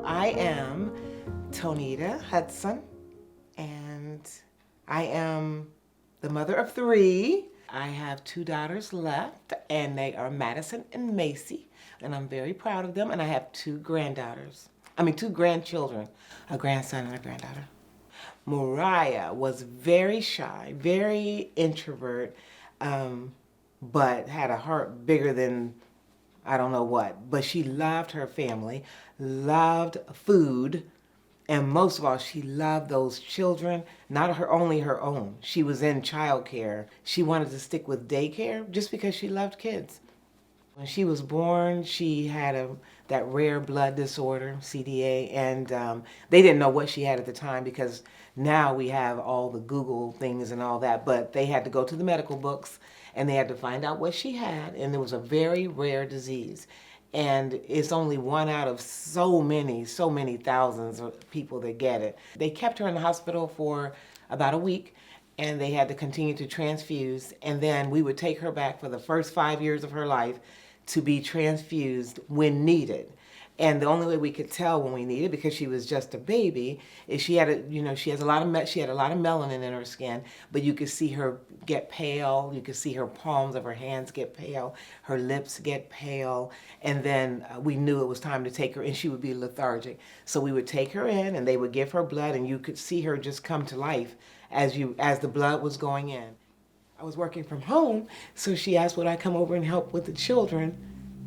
I am Tonita Hudson, and I am the mother of three. I have two daughters left, and they are Madison and Macy, and I'm very proud of them. And I have two grandchildren, a grandson and a granddaughter. Mariah was very shy, very introvert, but had a heart bigger than I don't know what. But she loved her family, loved food, and most of all, she loved those children, not only her own. She was in childcare. She wanted to stick with daycare just because she loved kids. When she was born, she had that rare blood disorder, CDA, and they didn't know what she had at the time because now we have all the Google things and all that, but they had to go to the medical books and they had to find out what she had, and it was a very rare disease. And it's only one out of so many thousands of people that get it. They kept her in the hospital for about a week, and they had to continue to transfuse, and then we would take her back for the first 5 years of her life to be transfused when needed. And the only way we could tell when we needed, because she was just a baby, is she had she had a lot of melanin in her skin, but you could see her get pale. You could see her palms of her hands get pale, her lips get pale, and then we knew it was time to take her, and she would be lethargic. So we would take her in, and they would give her blood, and you could see her just come to life as the blood was going in. I was working from home, so she asked would I come over and help with the children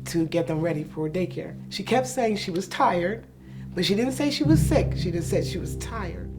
to get them ready for daycare. She kept saying she was tired, but she didn't say she was sick. She just said she was tired.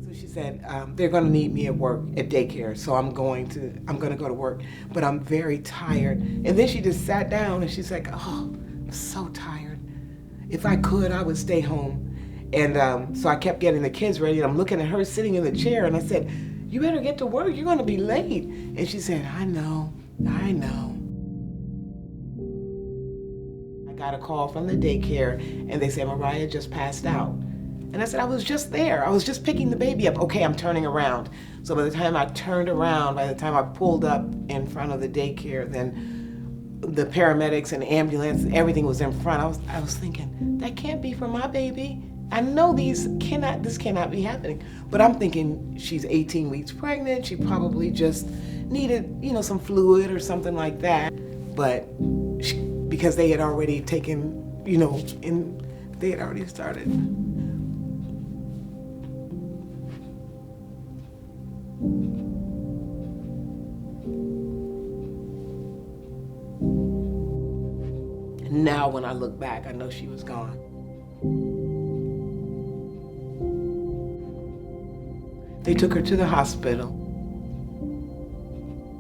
So she said, they're gonna need me at work at daycare, so I'm gonna go to work, but I'm very tired. And then she just sat down and she's like, oh, I'm so tired. If I could, I would stay home. And so I kept getting the kids ready, and I'm looking at her sitting in the chair, and I said, you better get to work, you're gonna be late. And she said, I know. I got a call from the daycare, and they said, Mariah just passed out. And I said, I was just there. I was just picking the baby up. Okay, I'm turning around. So by the time I turned around, by the time I pulled up in front of the daycare, then the paramedics and the ambulance, everything was in front. I was thinking, that can't be for my baby. I know this cannot be happening. But I'm thinking she's 18 weeks pregnant. She probably just needed, some fluid or something like that. But because they had already taken, they had already started. And now when I look back, I know she was gone. They took her to the hospital.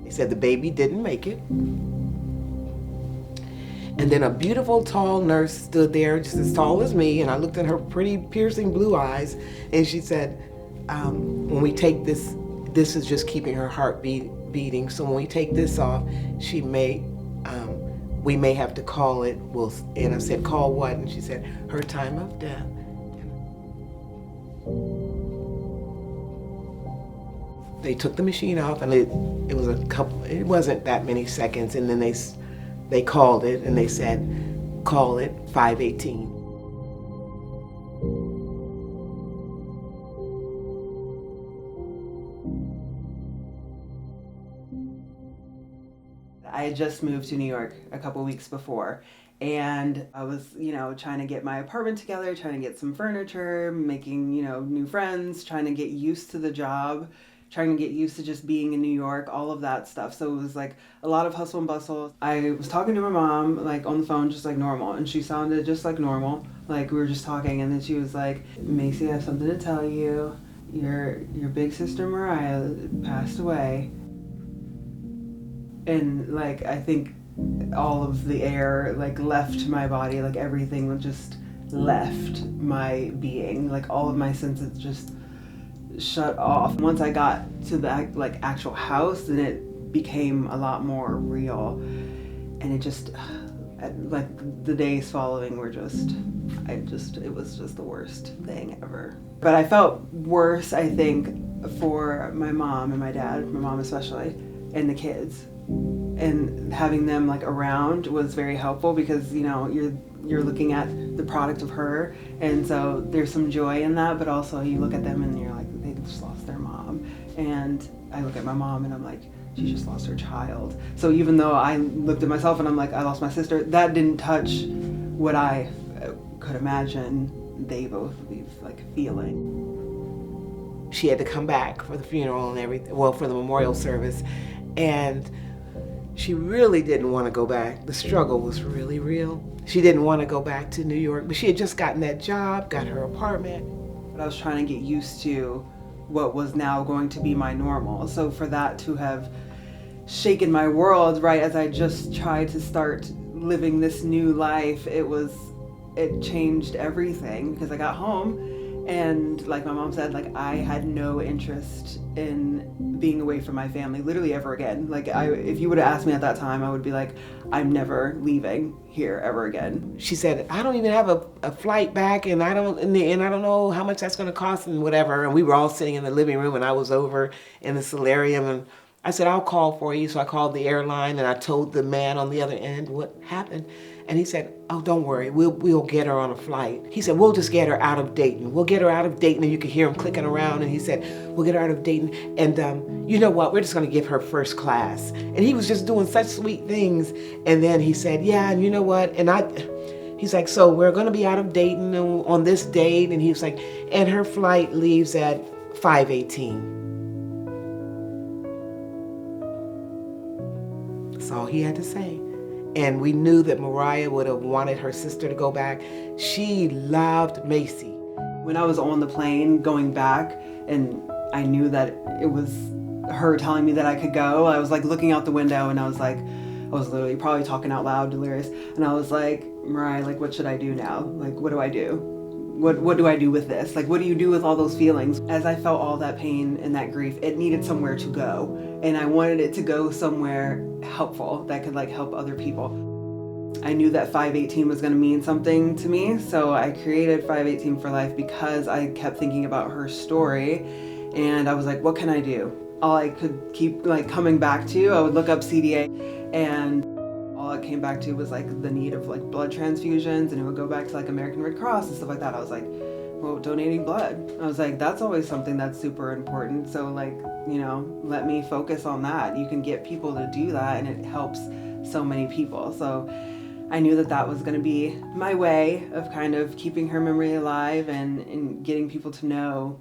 They said the baby didn't make it. And then a beautiful, tall nurse stood there, just as tall as me, and I looked at her pretty, piercing blue eyes, and she said, when we take this is just keeping her heart beating, so when we take this off, we may have to call it, and I said, call what? And she said, her time of death. They took the machine off, and it wasn't that many seconds, and then they called it, and they said, call it 518. I had just moved to New York a couple weeks before, and I was, trying to get my apartment together, trying to get some furniture, making, new friends, trying to get used to the job, trying to get used to just being in New York, all of that stuff. So it was like a lot of hustle and bustle. I was talking to my mom, like on the phone, just like normal, and she sounded just like normal. Like we were just talking, and then she was like, Macy, I have something to tell you. Your big sister Mariah passed away. And like I think all of the air like left my body, like everything just left my being, like all of my senses just shut off. Once I got to the like actual house, then it became a lot more real, and it just like the days following were just it was just the worst thing ever. But I felt worse, I think, for my mom and my dad, my mom especially, and the kids, and having them like around was very helpful because you're looking at the product of her, and so there's some joy in that, but also you look at them and you're like, they just lost their mom. And I look at my mom and I'm like, she just lost her child. So even though I looked at myself and I'm like, I lost my sister, that didn't touch what I could imagine they both be like feeling. She had to come back for the funeral and everything, well, for the memorial service, and she really didn't want to go back. The struggle was really real. She didn't want to go back to New York, but she had just gotten that job, got her apartment. But I was trying to get used to what was now going to be my normal. So for that to have shaken my world right as I just tried to start living this new life, it changed everything, because I got home and like my mom said, like I had no interest in being away from my family literally ever again. Like if you would have asked me at that time, I would be like, I'm never leaving here ever again. She said, I don't even have a flight back, and I don't know how much that's going to cost and whatever. And we were all sitting in the living room, and I was over in the solarium, and I said, I'll call for you. So I called the airline and I told the man on the other end what happened. And he said, oh, don't worry, we'll get her on a flight. He said, we'll just get her out of Dayton. We'll get her out of Dayton. And you could hear him clicking around. And he said, we'll get her out of Dayton. And you know what? We're just going to give her first class. And he was just doing such sweet things. And then he said, yeah, and you know what? And he's like, so we're going to be out of Dayton on this date. And he was like, and her flight leaves at 5:18. That's all he had to say. And we knew that Mariah would have wanted her sister to go back. She loved Macy. When I was on the plane going back and I knew that it was her telling me that I could go, I was like looking out the window and I was literally probably talking out loud, delirious. And I was like, Mariah, like, what should I do now? Like, what do I do? What do I do with this? Like, what do you do with all those feelings? As I felt all that pain and that grief, it needed somewhere to go. And I wanted it to go somewhere helpful that could like help other people. I knew that 518 was going to mean something to me, so I created 518 for Life because I kept thinking about her story, and I was like, what can I do? All I could keep like coming back to, I would look up CDA, and all it came back to was like the need of like blood transfusions, and it would go back to like American Red Cross and stuff like that. I was like, well, donating blood. I was like, that's always something that's super important. So like, let me focus on that. You can get people to do that, and it helps so many people. So I knew that that was going to be my way of kind of keeping her memory alive and getting people to know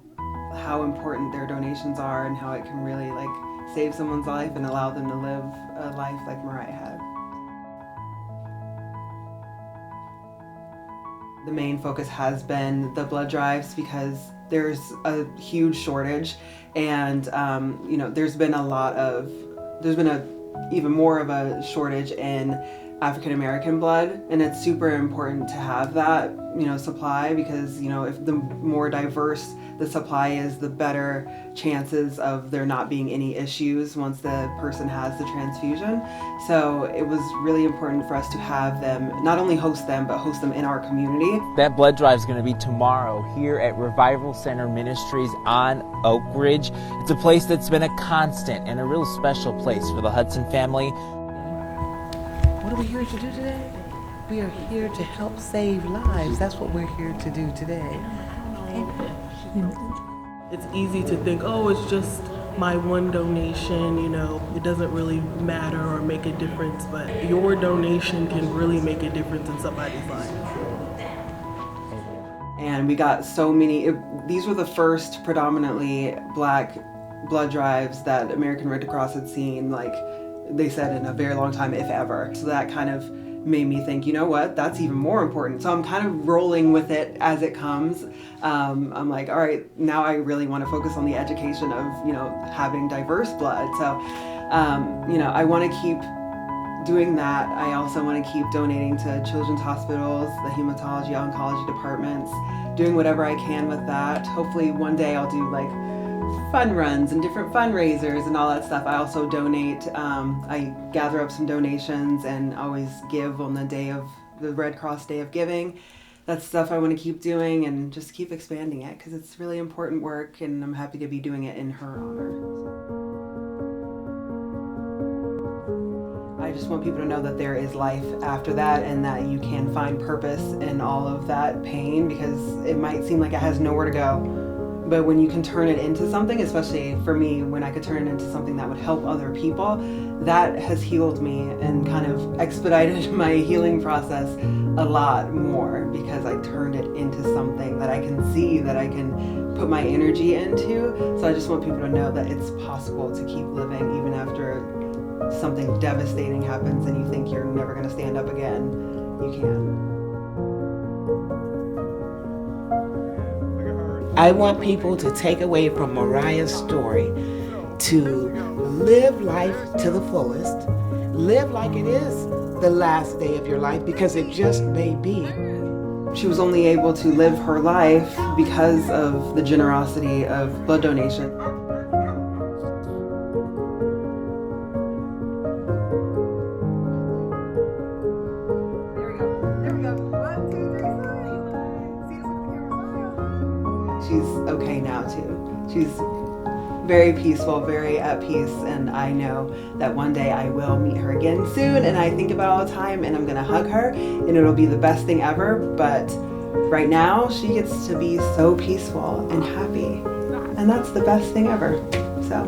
how important their donations are and how it can really like save someone's life and allow them to live a life like Mariah had. The main focus has been the blood drives because there's a huge shortage, and there's been even more of a shortage in African American blood, and it's super important to have that supply, because if the more diverse the supply is, the better chances of there not being any issues once the person has the transfusion. So it was really important for us to have them, not only host them, but host them in our community. That blood drive is going to be tomorrow here at Revival Center Ministries on Oak Ridge. It's a place that's been a constant and a real special place for the Hudson family. What are we here to do today? We are here to help save lives. That's what we're here to do today. It's easy to think, oh, it's just my one donation, it doesn't really matter or make a difference, but your donation can really make a difference in somebody's life. And we got so many, these were the first predominantly Black blood drives that American Red Cross had seen, like they said, in a very long time, if ever. So that kind of made me think, you know what, that's even more important. So I'm kind of rolling with it as it comes. I'm like, all right, now I really want to focus on the education of, having diverse blood. So, I want to keep doing that. I also want to keep donating to children's hospitals, the hematology, oncology departments, doing whatever I can with that. Hopefully one day I'll do like fun runs and different fundraisers and all that stuff. I also donate. I gather up some donations and always give on the day of the Red Cross Day of Giving. That's stuff I want to keep doing and just keep expanding it because it's really important work, and I'm happy to be doing it in her honor. I just want people to know that there is life after that and that you can find purpose in all of that pain, because it might seem like it has nowhere to go. But when you can turn it into something, especially for me, when I could turn it into something that would help other people, that has healed me and kind of expedited my healing process a lot more, because I turned it into something that I can see, that I can put my energy into. So I just want people to know that it's possible to keep living even after something devastating happens and you think you're never going to stand up again. You can. I want people to take away from Mariah's story to live life to the fullest, live like it is the last day of your life, because it just may be. She was only able to live her life because of the generosity of blood donation. She's okay now too. She's very peaceful, very at peace, and I know that one day I will meet her again soon, and I think about it all the time, and I'm gonna hug her and it'll be the best thing ever. But right now she gets to be so peaceful and happy, and that's the best thing ever. So